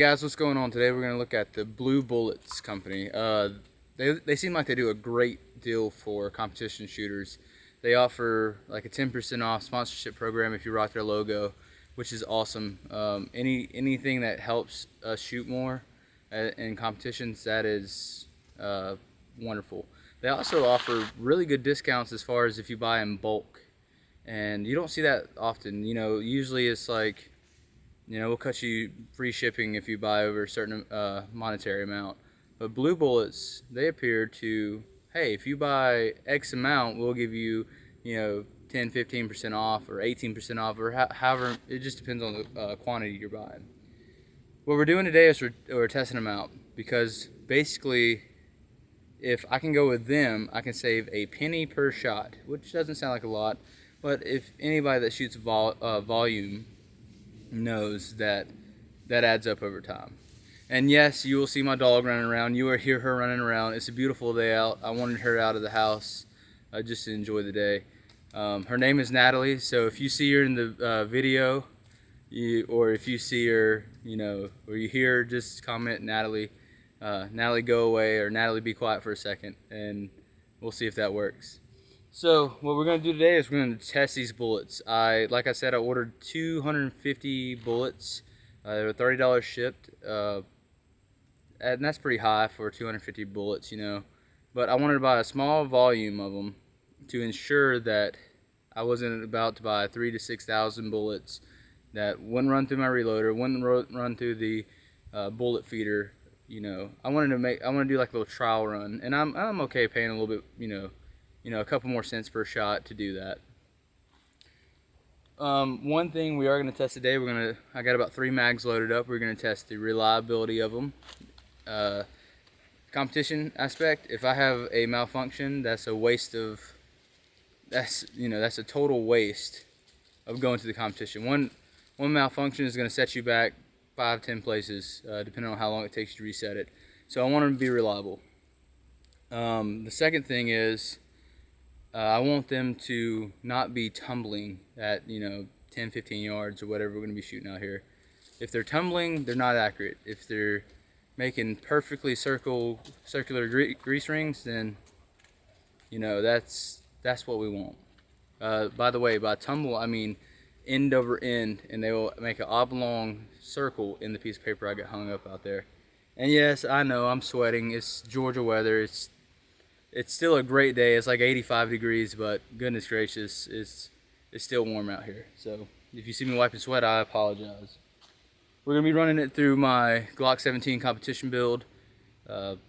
Guys, what's going on today? We're going to look at the Blue Bullets company. They seem like they do a great deal for competition shooters. They offer like a 10% off sponsorship program if you rock their logo, which is awesome. Anything that helps us shoot more in competitions, that is wonderful. They also offer really good discounts as far as if you buy in bulk, and you don't see that often. Usually it's like, we'll cut you free shipping if you buy over a certain monetary amount. But Blue Bullets, they appear to, hey, if you buy X amount, we'll give you, 10, 15% off or 18% off, or however, it just depends on the quantity you're buying. What we're doing today is we're testing them out, because basically, if I can go with them, I can save a penny per shot, which doesn't sound like a lot, but if anybody that shoots volume knows that adds up over time. And yes, you will see my dog running around. You will hear her running around. It's a beautiful day out. I wanted her out of the house just to enjoy the day. Her name is Natalie, so if you see her in the video, or if you see her, or you hear her, just comment Natalie, Natalie go away, or Natalie be quiet for a second, and we'll see if that works. So what we're going to do today is we're going to test these bullets. Like I said, I ordered 250 bullets. They were $30 shipped, and that's pretty high for 250 bullets, But I wanted to buy a small volume of them to ensure that I wasn't about to buy 3,000 to 6,000 bullets that wouldn't run through my reloader, wouldn't run through the bullet feeder. I wanted to do like a little trial run, and I'm okay paying a little bit, a couple more cents per shot to do that. One thing we are going to test today, I got about 3 mags loaded up. We're going to test the reliability of them. Competition aspect, if I have a malfunction, that's a waste of, that's a total waste of going to the competition. One malfunction is going to set you back 5-10 places, depending on how long it takes you to reset it. So I want them to be reliable. The second thing is, I want them to not be tumbling at 10-15 yards or whatever we're going to be shooting out here. If they're tumbling, they're not accurate. If they're making perfectly circular grease rings, then that's what we want. By the way, by tumble I mean end over end, and they will make an oblong circle in the piece of paper I got hung up out there. And yes, I know I'm sweating. It's Georgia weather. It's still a great day. It's like 85 degrees, but goodness gracious, it's still warm out here. So if you see me wiping sweat, I apologize. We're gonna be running it through my Glock 17 competition build.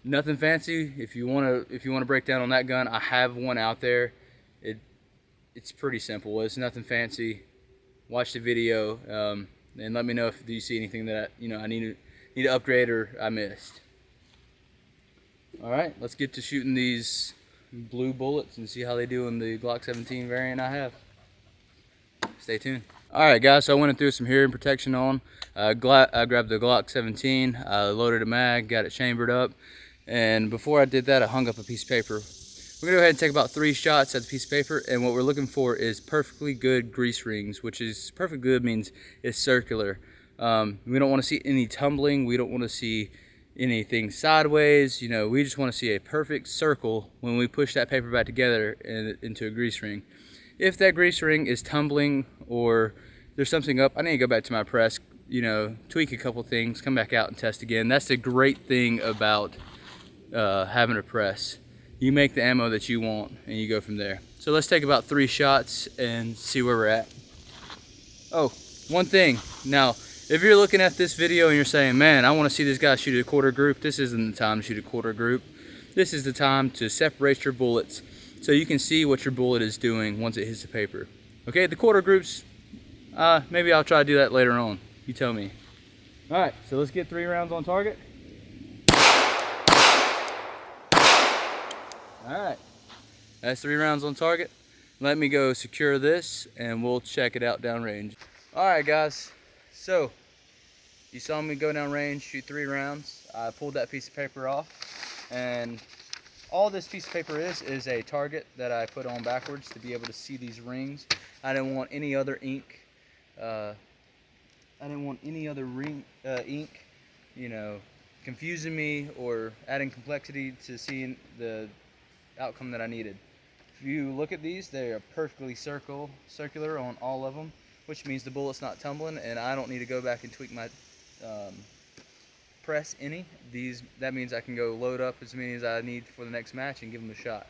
Nothing fancy. If you wanna break down on that gun, I have one out there. It's pretty simple. It's nothing fancy. Watch the video and let me know if you see anything that I need to upgrade or I missed. Alright, let's get to shooting these blue bullets and see how they do in the Glock 17 variant I have. Stay tuned. Alright guys, so I went and threw some hearing protection on. I grabbed the Glock 17, I loaded a mag, got it chambered up, and before I did that I hung up a piece of paper. We're going to go ahead and take about 3 shots at the piece of paper, and what we're looking for is perfectly good grease rings, which is perfect good means it's circular. We don't want to see any tumbling, we don't want to see anything sideways, we just want to see a perfect circle when we push that paper back together into a grease ring. If that grease ring is tumbling or there's something up, I need to go back to my press, tweak a couple things, come back out and test again. That's the great thing about having a press. You make the ammo that you want and you go from there. So let's take about 3 shots and see where we're at. Oh, one thing. Now, if you're looking at this video and you're saying, man, I want to see this guy shoot a quarter group, this isn't the time to shoot a quarter group. This is the time to separate your bullets so you can see what your bullet is doing once it hits the paper. Okay, the quarter groups, maybe I'll try to do that later on. You tell me. Alright, so let's get 3 rounds on target. Alright, that's 3 rounds on target. Let me go secure this and we'll check it out downrange. Alright guys, so you saw me go down range, shoot 3 rounds. I pulled that piece of paper off, and all this piece of paper is a target that I put on backwards to be able to see these rings. I didn't want any other ink. Ink you know, confusing me or adding complexity to seeing the outcome that I needed. If you look at these, they are perfectly circular on all of them, which means the bullet's not tumbling, and I don't need to go back and tweak my press any. That means I can go load up as many as I need for the next match and give them a shot.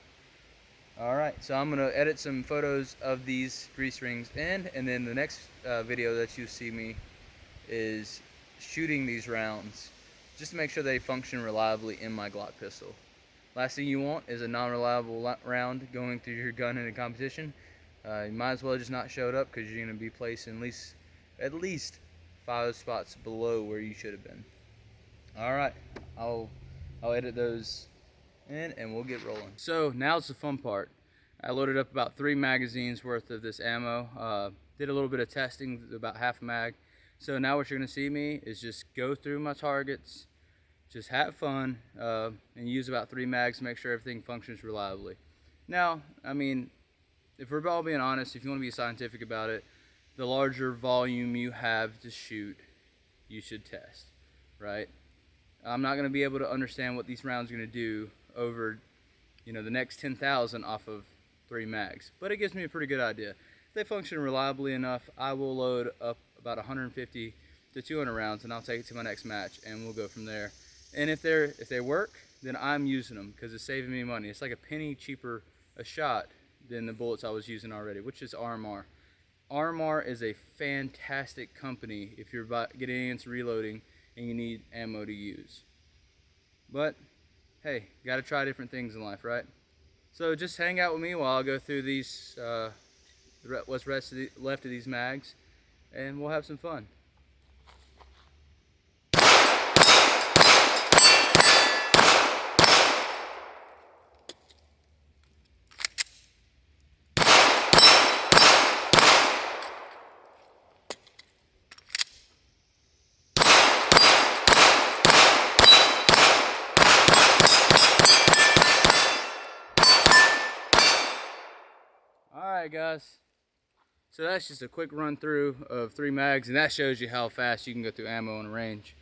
Alright, so I'm going to edit some photos of these grease rings in, and then the next video that you see me is shooting these rounds just to make sure they function reliably in my Glock pistol. Last thing you want is a non-reliable round going through your gun in a competition. You might as well just not show it up, because you're going to be placing at least 5 spots below where you should have been. Alright, I'll edit those in and we'll get rolling. So now's the fun part. I loaded up about 3 magazines worth of this ammo. Did a little bit of testing, about half a mag. So now what you're going to see me is just go through my targets, just have fun, and use about 3 mags to make sure everything functions reliably. Now, I mean, if we're all being honest, if you want to be scientific about it, the larger volume you have to shoot, you should test, right? I'm not going to be able to understand what these rounds are going to do over, the next 10,000 off of 3 mags, but it gives me a pretty good idea. If they function reliably enough, I will load up about 150 to 200 rounds, and I'll take it to my next match, and we'll go from there. And if they work, then I'm using them, because it's saving me money. It's like a penny cheaper a shot than the bullets I was using already, which is RMR. RMR is a fantastic company if you're getting into reloading and you need ammo to use. But hey, gotta try different things in life, right? So just hang out with me while I go through these what's left of these mags, and we'll have some fun. Alright guys, so that's just a quick run through of 3 mags, and that shows you how fast you can go through ammo in a range.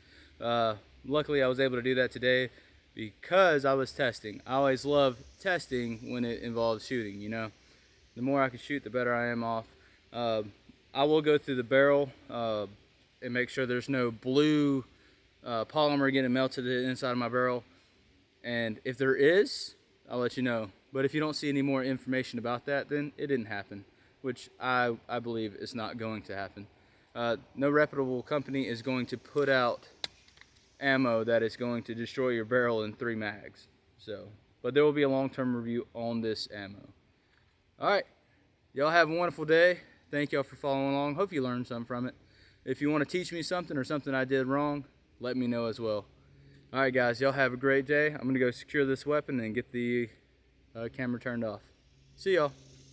Luckily I was able to do that today because I was testing. I always love testing when it involves shooting, The more I can shoot, the better I am off. I will go through the barrel and make sure there's no blue polymer getting melted to the inside of my barrel. And if there is, I'll let you know. But if you don't see any more information about that, then it didn't happen, which I believe is not going to happen. No reputable company is going to put out ammo that is going to destroy your barrel in 3 mags. But there will be a long-term review on this ammo. Alright, y'all have a wonderful day. Thank y'all for following along. Hope you learned something from it. If you want to teach me something or something I did wrong, let me know as well. Alright guys, y'all have a great day. I'm going to go secure this weapon and get the camera turned off. See y'all.